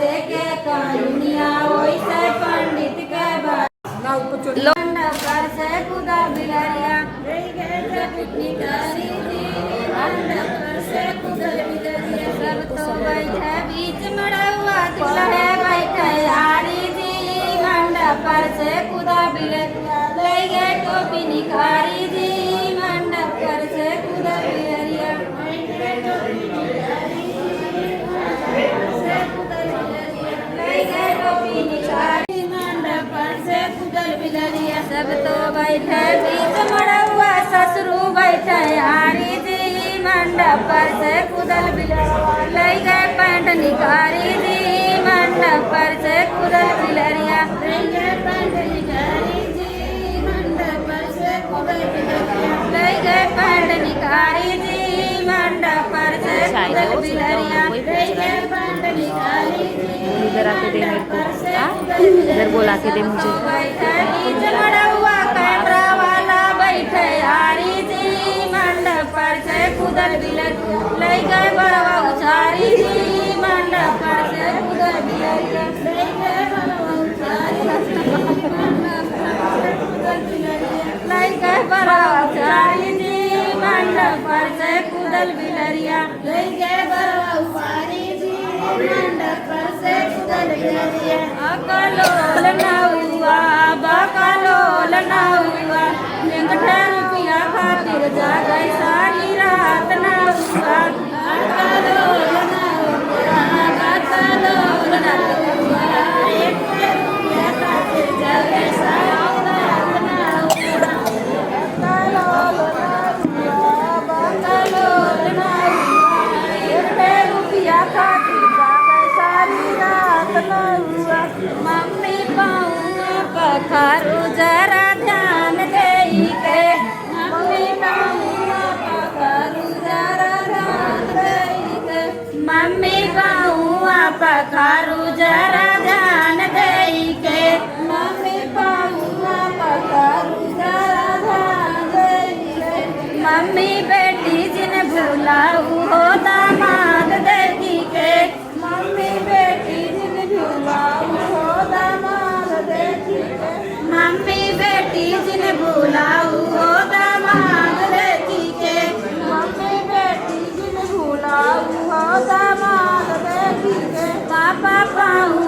से के कहानिया वैसे पंडित के मंडप पर से कूदा बिलरिया पिकनिक करी थी मंडप पर से कूदा बिलरिया सब तो बैठे बीच मड़ुआ दुल्हे बैठे यारी थी मंडप पर से कूदा बिलरिया ले गए टोपी निखारी थी मंडप पर से कूदा बिलरिया सब तो बैठे बीच मड़ुआ ससुरु बैठे हारी जी मंडप पर से कुदल बिलरिया ले गए पैंट निकारी जी मंडप पर से कुदल बिलरिया ले गए पैंट निकारी जी मंडप पर से कुदल बिलरिया ले गए पैंट निकारी जी मंडप पर से कुदल बिलरिया ले गए पैंट निकारी जी इधर आके दे मेरे को इधर बोला के दे मुझे कैमरा वाला बैठे हारी जी मंडप पर से कुदल बिलर ले गए बड़वा उछारी जी मंडप पर से कुदल बिलर ले गए बड़वा उछारी ले गए बड़वा उछारी जी मंडप पर से कुदल बिलरिया ले गए बड़वा उछारी जी मंडप पर से कुदल बिलरिया अकलोल ना हुआ बकलोल ना हुआ निंगठे रुपया खातिर जा गई सारी रात ना हुआ अकलोल ना हुआ बकलोल ना हुआ एक रुपया खातिर जा गई सारी रात ना हुआ अकलोल ना हुआ बकलोल ना हुआ एक रुपया खातिर जा गई सारी रात ना हुआ मम्मी पाऊंगा पखारू जरा ध्यान दे के मम्मी पाऊंगा पखारू जरा ध्यान दे के मम्मी पाऊंगा पखारू जरा ध्यान दे के मम्मी पाऊंगा पखारू जरा ध्यान दे के मम्मी बेटी जिन भूलाऊ हो दामाद देखी के मम्मी बेटी जिन भूलाऊ हो दामाद देखी के मम्मी बेटी जिन भूलाऊ हो दामाद देखी के मम्मी बेटी जिन भूलाऊ हो दामाद देखी के पापा पाऊँ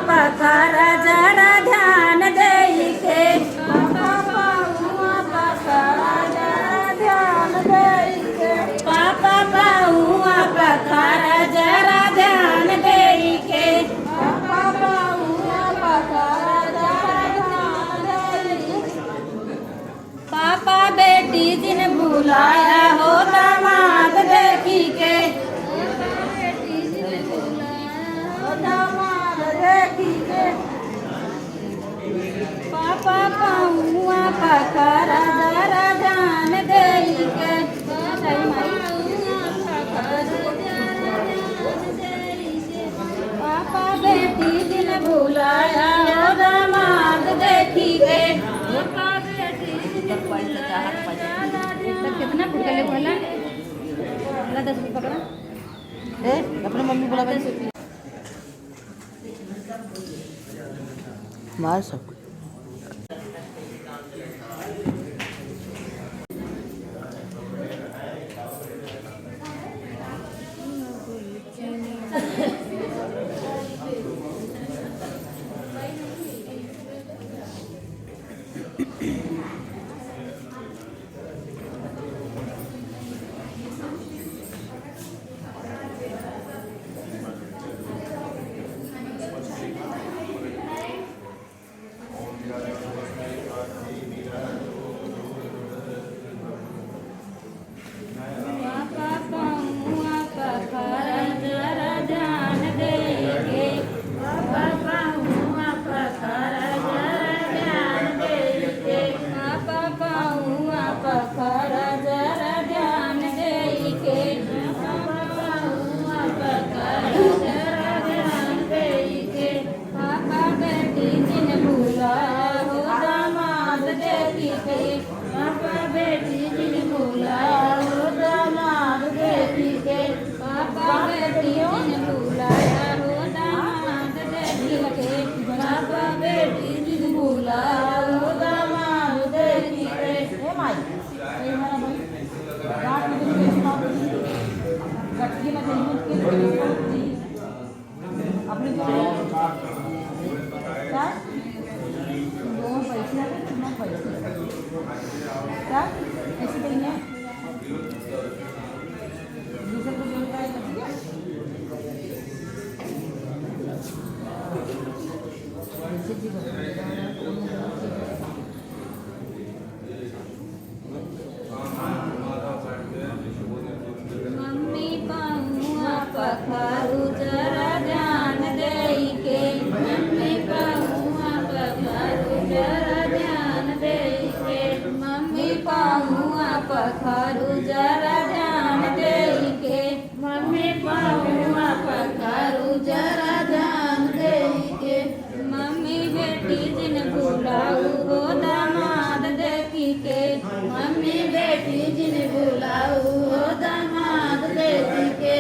पखारा जरा ध्यान दे के पापा पाऊँ पखारा जरा ध्यान दे के पापा पाऊँ पखारा जरा ध्यान दे के पापा पाऊँ पखारा जरा ध्यान दे के पापा बेटी जिन भुलाया हो दामाद देखी के बेटी जिन भुलाया हो दामाद देखी के पापा पाऊँ पखारा जरा ध्यान दे के पापा बेटी दिन भुलाया हो दामाद देखी के पापा बेटी दिन भुलाया कितना फुट गले बोला 10 रुपये पकड़ा अपने मम्मी बोला मार सब मम्मी पाऊँ पखारू जरा ध्यान देई के मम्मी पाऊँ पखारू जरा ध्यान देई के मम्मी पाऊँ पखारू जरा ध्यान देई के मम्मी पाऊँ पखारू जरा ध्यान देई के मम्मी बेटी जिन बुलाऊ हो दामाद देखी के मम्मी बेटी जिन बुलाऊ हो दामाद देखी के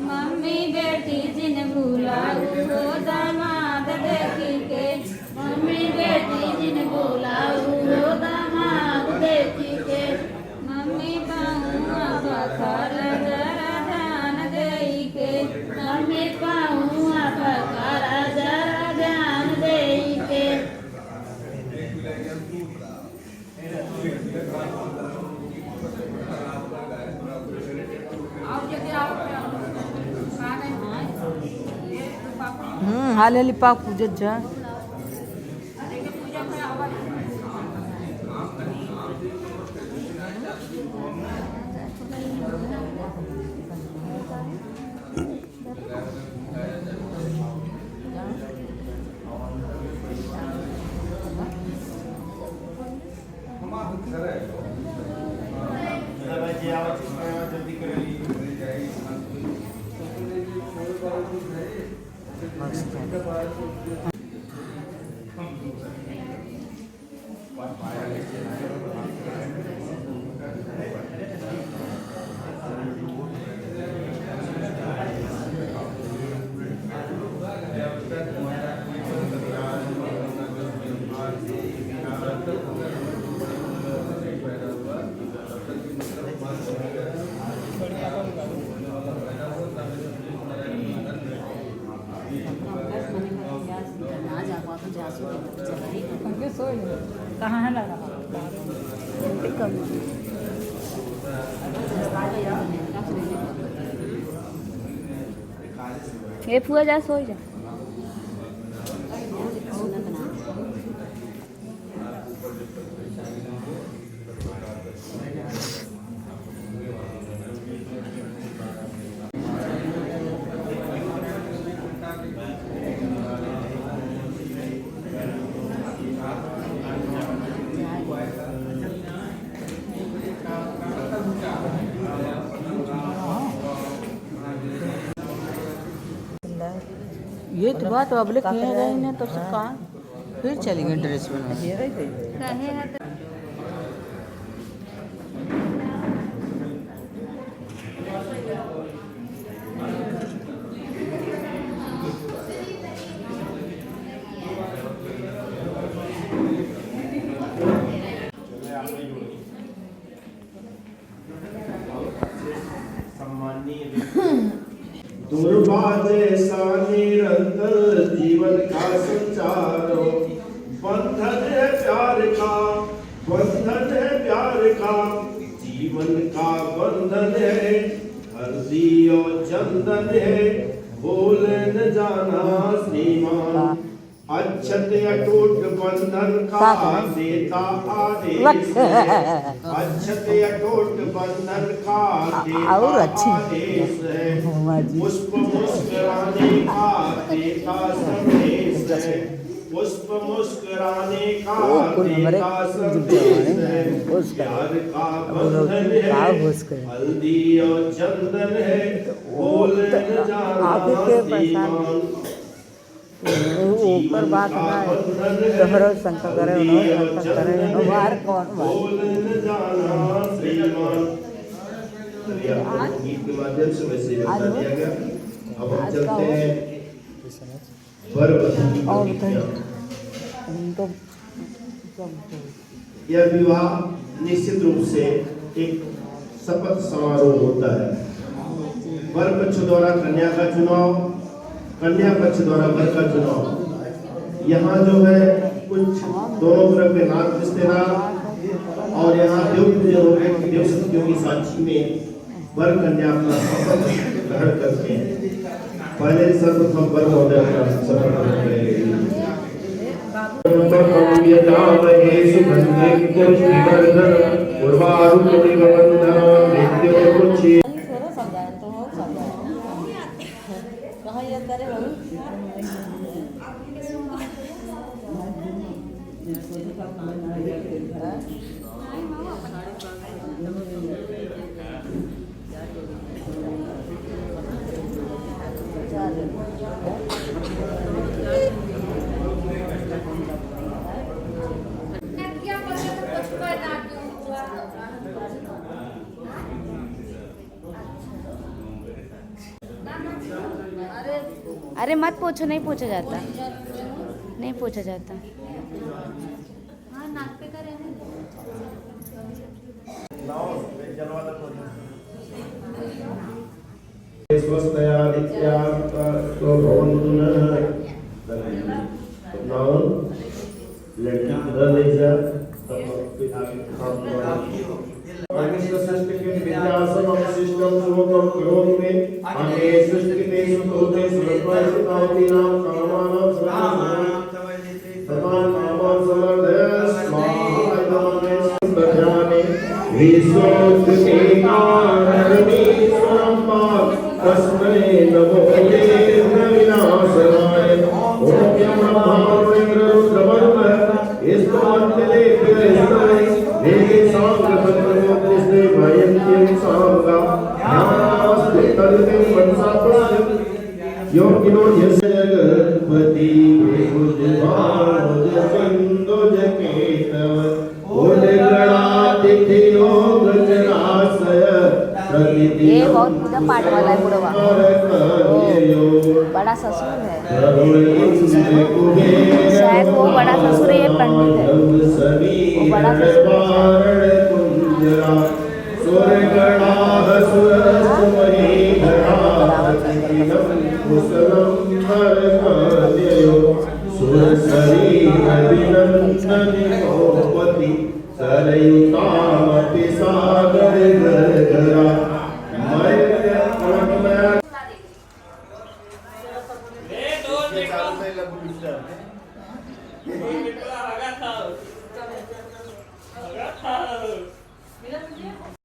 मम्मी बेटी जिन बुलाऊ हो दामाद देखी के मम्मी बेटी जिन बुलाऊ हो दामाद देखी के मम्मी पाऊँ पखार जरा ध्यान देई के मम्मी पाऊँ पखार जरा ध्यान देई के हालेली पाक पूजत जा कहाँ है लगा ये फुआ जा सो जा ये तो बात पब्लिक नहीं रही ना तो सब कहाँ फिर चली गई ड्रेस बना दुर्बाजे सा निरंतर जीवन का संचारो बंधन है प्यार का बंधन है प्यार का जीवन का बंधन है हल्दी और चंदन है बोल न जाना श्रीमान अच्छत अटूट बंधन का देता आदेश है अच्छत अटूट बंधन का देता आदेश है पुष्प मुस्कुराने का देता संदेश है पुष्प मुस्कुराने का देता संदेश है प्यार का बंधन है हल्दी और चंदन है बोल न जाना श्रीमान ऊपर बात है तोहरो शंकर करे शंकर करे बाहर कौन गीत के माध्यम से वैसे बता दिया गया। अब हम चलते हैं और तो यह विवाह निश्चित रूप से एक शपथ समारोह होता है। वर पक्ष द्वारा कन्या का चुनाव कन्या पक्ष द्वारा वर का चुनाव। यहाँ जो है कुछ दोनों तरफ के नात रिश्तेदार और यहाँ देव पूजन हो गए, देव शक्तियों की साक्षी में वर कन्या अपना शपथ ग्रहण करते हैं। पहले सर्वप्रथम वर महोदय अपना शपथ ग्रहण करेंगे। अरे मत पूछो, नहीं पूछा जाता, नहीं पूछा जाता। लड़की उधर ले जा योगिनो जगपति सिंधुज केतव ये बहुत पूजा पाठ वाला है पूरा बड़ा ससुर है, शायद वो बड़ा ससुर है, ये पंडित है, वो बड़ा ससुर है।